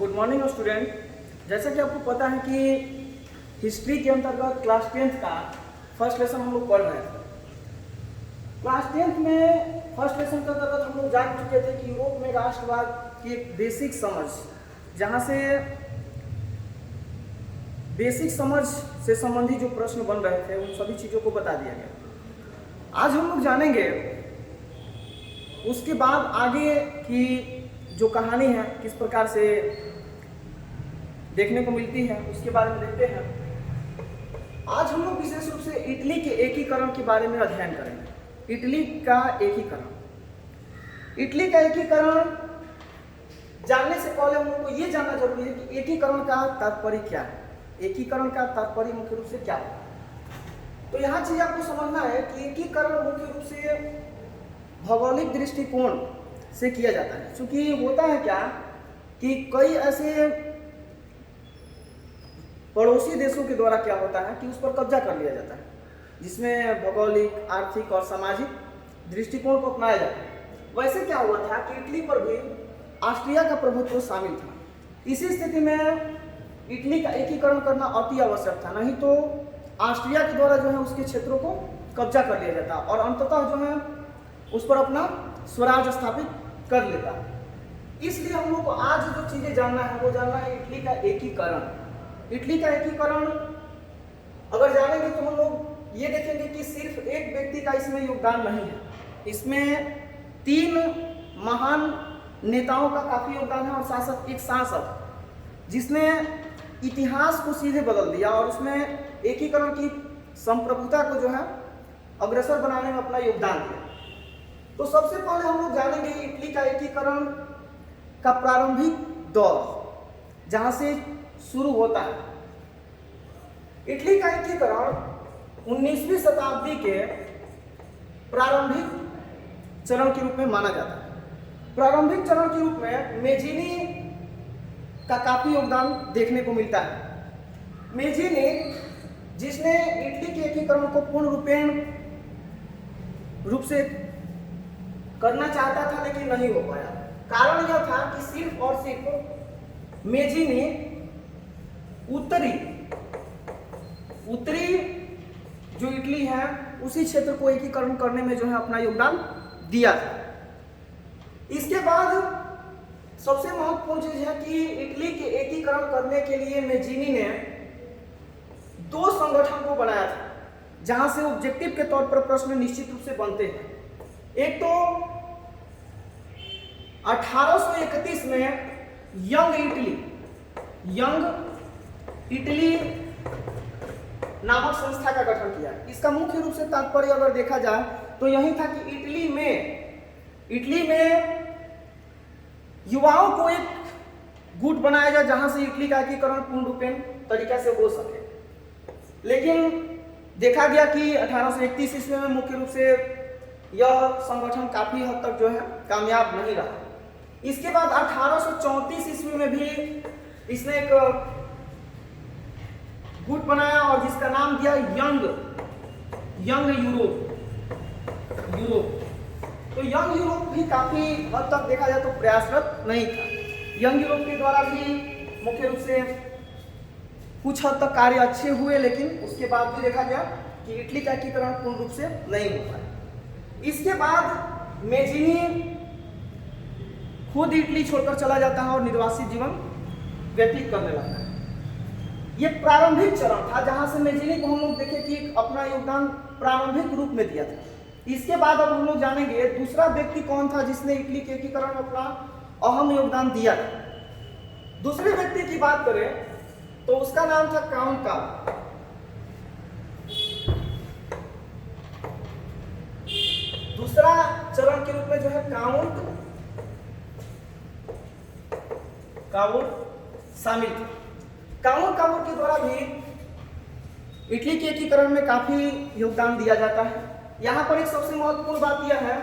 Good morning student. जैसा कि आपको पता है कि हिस्ट्री के अंतर्गत क्लास 10th का फर्स्ट लेसन हम लोग पढ़ रहे थे। क्लास 10th में फर्स्ट लेसन के अंतर्गत हम लोग जान चुके थे कि यूरोप में राष्ट्रवाद की एक बेसिक समझ, जहाँ से बेसिक समझ से संबंधी जो प्रश्न बन रहे थे उन सभी चीज़ों को बता दिया गया। आज हम लोग जानेंगे उसके बाद आगे की जो कहानी है किस प्रकार से देखने को मिलती है, उसके बारे में देखते हैं। आज हम लोग विशेष रूप से इटली के एकीकरण के बारे में अध्ययन करेंगे। इटली का एकीकरण। इटली का एकीकरण जानने से पहले हम लोग को ये जानना जरूरी है कि एकीकरण का तात्पर्य क्या है। एकीकरण का तात्पर्य मुख्य रूप से क्या है। तो यहाँ चीज आपको समझना है कि एकीकरण मुख्य रूप से भौगोलिक दृष्टिकोण से किया जाता है। क्योंकि होता है क्या कि कई ऐसे पड़ोसी देशों के द्वारा क्या होता है कि उस पर कब्जा कर लिया जाता है, जिसमें भौगोलिक, आर्थिक और सामाजिक दृष्टिकोण को अपनाया जाता है। वैसे क्या हुआ था कि इटली पर भी ऑस्ट्रिया का प्रभुत्व शामिल था। इसी स्थिति में इटली का एकीकरण करना अति आवश्यक था, नहीं तो ऑस्ट्रिया के द्वारा जो है उसके क्षेत्रों को कब्जा कर लिया जाता और अंततः जो है उस पर अपना स्वराज स्थापित कर लेता। इसलिए हम लोग को आज जो चीजें जानना है वो जानना है इटली का एकीकरण। इटली का एकीकरण अगर जानेंगे तो हम लोग ये देखेंगे कि सिर्फ एक व्यक्ति का इसमें योगदान नहीं है। इसमें 3 महान नेताओं का काफी योगदान है और शासक, एक शासक जिसने इतिहास को सीधे बदल दिया और उसमें एकीकरण की संप्रभुता को जो है अग्रसर बनाने में अपना योगदान दिया। तो सबसे पहले हम लोग जानेंगे इटली का एकीकरण का प्रारंभिक दौर, जहां से शुरू होता है। इटली का एकीकरण 19वीं शताब्दी के प्रारंभिक चरण के रूप में माना जाता है। प्रारंभिक चरण के रूप में मेजिनी का काफी योगदान देखने को मिलता है। मेजिनी जिसने इटली के एकीकरण को पूर्ण रूप से करना चाहता था लेकिन नहीं हो पाया। कारण यह था कि सिर्फ और सिर्फ मेजिनी उत्तरी जो इटली है उसी क्षेत्र को एकीकरण करने में जो है अपना योगदान दिया था। इसके बाद सबसे महत्वपूर्ण चीज है कि इटली के एकीकरण करने के लिए मेजिनी ने 2 संगठन को बनाया था, जहां से ऑब्जेक्टिव के तौर पर प्रश्न निश्चित रूप से बनते हैं। एक तो 1831 में यंग इटली नामक संस्था का गठन किया। इसका मुख्य रूप से तात्पर्य अगर देखा जाए तो यही था कि इटली में युवाओं को एक गुट बनाया जाए जहां से इटली का एकीकरण पूर्ण रूपेण तरीका से हो सके। लेकिन देखा गया कि 1831 ईस्वी में मुख्य रूप से यह संगठन काफी हद तक जो है कामयाब नहीं रहा। इसके बाद 1834 ईस्वी में भी इसने एक गुट बनाया और जिसका नाम दिया यंग यूरोप। तो यंग यूरोप भी काफी हद तक देखा जाए तो प्रयासरत नहीं था। यंग यूरोप के द्वारा भी मुख्य रूप से कुछ हद तक कार्य अच्छे हुए, लेकिन उसके बाद भी देखा गया कि इटली का एकीकरण पूर्ण रूप से नहीं हो पाया। इसके बाद मेजिनी खुद इटली छोड़कर चला जाता है और निर्वासित जीवन व्यतीत करने लगता है। यह प्रारंभिक चरण था जहां से मेजिनी को हम लोग देखें कि अपना योगदान प्रारंभिक रूप में दिया था। इसके बाद अब हम लोग जानेंगे दूसरा व्यक्ति कौन था जिसने इटली के एकीकरण में अपना अहम योगदान दिया था। दूसरे व्यक्ति की बात करें तो उसका नाम था काउंट काव। दूसरा चरण के रूप में जो है काउंट शामिल थे। काउंट के द्वारा भी इटली के एकीकरण में काफी योगदान दिया जाता है। यहां पर एक सबसे महत्वपूर्ण बात यह है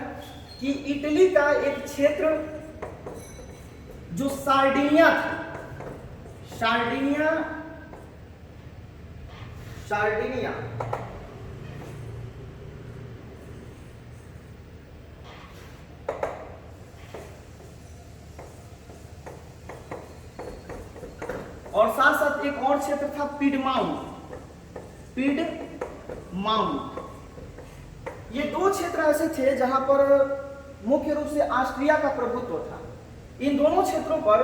कि इटली का एक क्षेत्र जो सार्डिनिया और साथ साथ एक और क्षेत्र था पीडमाउंट। ये दो क्षेत्र ऐसे थे जहां पर मुख्य रूप से ऑस्ट्रिया का प्रभुत्व था। इन दोनों क्षेत्रों पर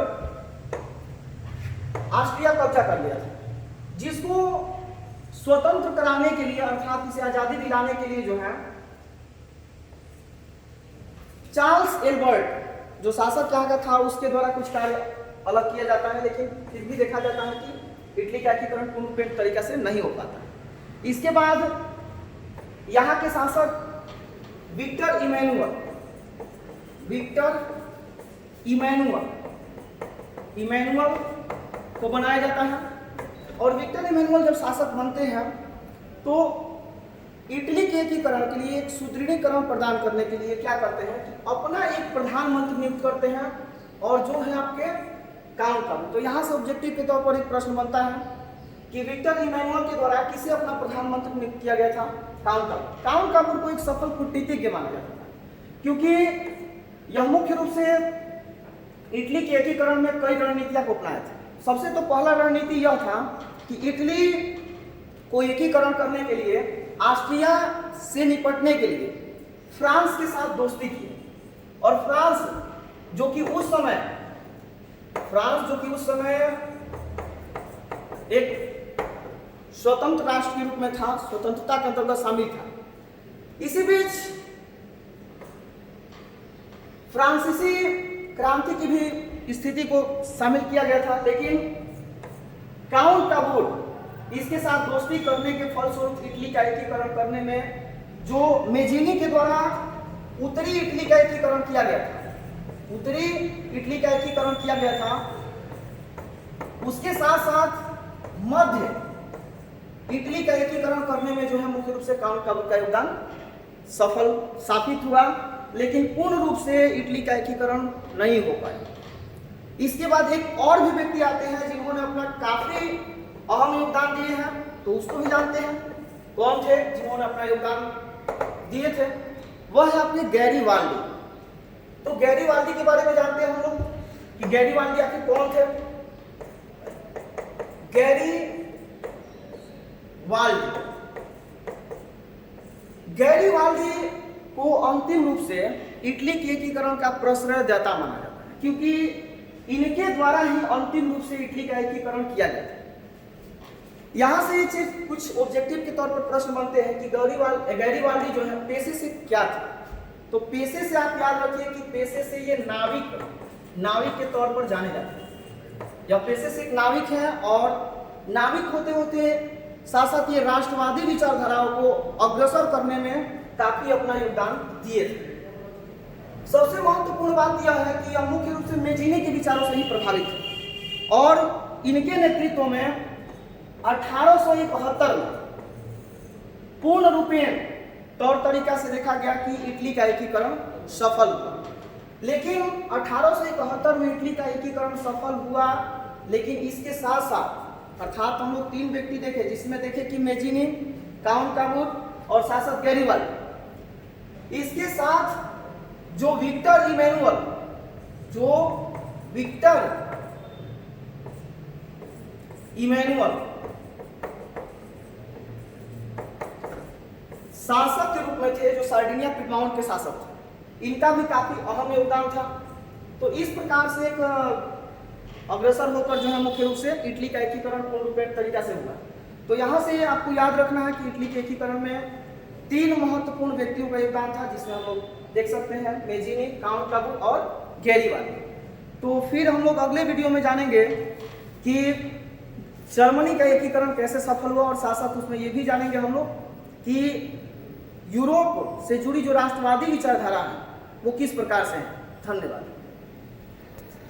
ऑस्ट्रिया कब्जा कर लिया था, जिसको स्वतंत्र कराने के लिए अर्थात इसे आजादी दिलाने के लिए जो है चार्ल्स एल्बर्ट जो शासक यहाँ का था उसके द्वारा कुछ कार्य अलग किया जाता है, लेकिन फिर भी देखा जाता है कि इटली का एकीकरण पूर्ण तरीका से नहीं हो पाता। इसके बाद यहाँ के शासक विक्टर इमैनुअल को बनाया जाता है। और विक्टर इमैनुअल जब शासक बनते हैं तो इटली के एकीकरण के लिए एक सुदृढ़ीकरण प्रदान करने के लिए क्या करते हैं कि अपना एक प्रधानमंत्री नियुक्त करते हैं और जो है आपके काउंट काबूल। तो यहाँ से ऑब्जेक्टिव के तौर पर एक प्रश्न बनता है कि विक्टर इमैनुअल के द्वारा किसे अपना प्रधानमंत्री नियुक्त किया गया था? काउंट काबूल। काउंट काबूल को एक सफल कूटनीतिज्ञ माना जाता था, क्योंकि यह मुख्य रूप से इटली के एकीकरण में कई रणनीतियां को अपनाया था। सबसे तो पहला रणनीति यह था कि इटली को एकीकरण करने के लिए ऑस्ट्रिया से निपटने के लिए फ्रांस के साथ दोस्ती की। और फ्रांस जो कि उस समय एक स्वतंत्र राष्ट्र के रूप में था, स्वतंत्रता के अंतर्गत शामिल था। इसी बीच फ्रांसीसी क्रांति की भी स्थिति को शामिल किया गया था, लेकिन काउंट काबूल इसके साथ दोस्ती करने के फलस्वरूप इटली का एकीकरण करने में जो मेजीनी के द्वारा उत्तरी इटली का एकीकरण किया गया था, उसके साथ साथ मध्य इटली का एकीकरण करने में जो है मुख्य रूप से काउंट काबूल का योगदान सफल साबित हुआ, लेकिन पूर्ण रूप से इटली का एकीकरण नहीं हो पाया। इसके बाद एक और भी व्यक्ति आते हैं जिन्होंने अपना काफी अहम योगदान दिए हैं, तो उसको भी जानते हैं। कौन थे जिन्होंने अपना योगदान दिए थे? वह है अपने गैरीवाल्डी। तो गैरीवाल्डी के बारे में जानते हैं हम लोग कि गैरीवाल्डी आखिर कौन थे? गैरीवाल्डी को अंतिम रूप से इटली के एकीकरण का प्रश्रयदाता माना जाता है, क्योंकि इनके द्वारा ही अंतिम रूप से इटली का एकीकरण किया गया था। यहां से ये चीज कुछ ऑब्जेक्टिव के तौर पर प्रश्न बनते हैं कि गैरीवाल्डी जो है पेशे से क्या था? तो पेशे से आप याद रखिए कि पेशे से ये नाविक के तौर पर जाने जाते हैं। यह पेशे से एक नाविक है और नाविक होते होते साथ साथ ये राष्ट्रवादी विचारधाराओं को अग्रसर करने में काफी अपना योगदान दिए थे। सबसे महत्वपूर्ण बात यह है कि यह मुख्य रूप से मेजीनी के विचारों से ही प्रभावित थे और इनके नेतृत्व में 1871 में पूर्ण रूपेण तौर तरीका से देखा गया कि इटली का एकीकरण सफल हुआ। लेकिन 1871 में इटली का एकीकरण सफल हुआ, लेकिन इसके साथ साथ अर्थात हम लोग तीन व्यक्ति देखे, जिसमें देखे कि मेजीनी, काउंट काबूल और साथ साथ गैरीवाल्डी। इसके साथ जो विक्टर इमैनुअल शासक के रूप में थे, जो सार्डिनिया पीडमाउंट के शासक थे, इनका भी काफी अहम योगदान था। तो इस प्रकार से एक अग्रसर होकर जो है मुख्य रूप से इटली का एकीकरण पूर्ण रूपेण तरीका से हुआ। तो यहाँ से आपको याद रखना है कि इटली के एकीकरण में तीन महत्वपूर्ण व्यक्तियों का योगदान था, जिसमें हम लोग देख सकते हैं मेजीनी, काउंट काबूल और गैरीवाल्डी। तो फिर हम लोग अगले वीडियो में जानेंगे कि जर्मनी का एकीकरण कैसे सफल हुआ और साथ साथ उसमें ये भी जानेंगे हम लोग कि यूरोप से जुड़ी जो राष्ट्रवादी विचारधारा है वो किस प्रकार से है। धन्यवाद।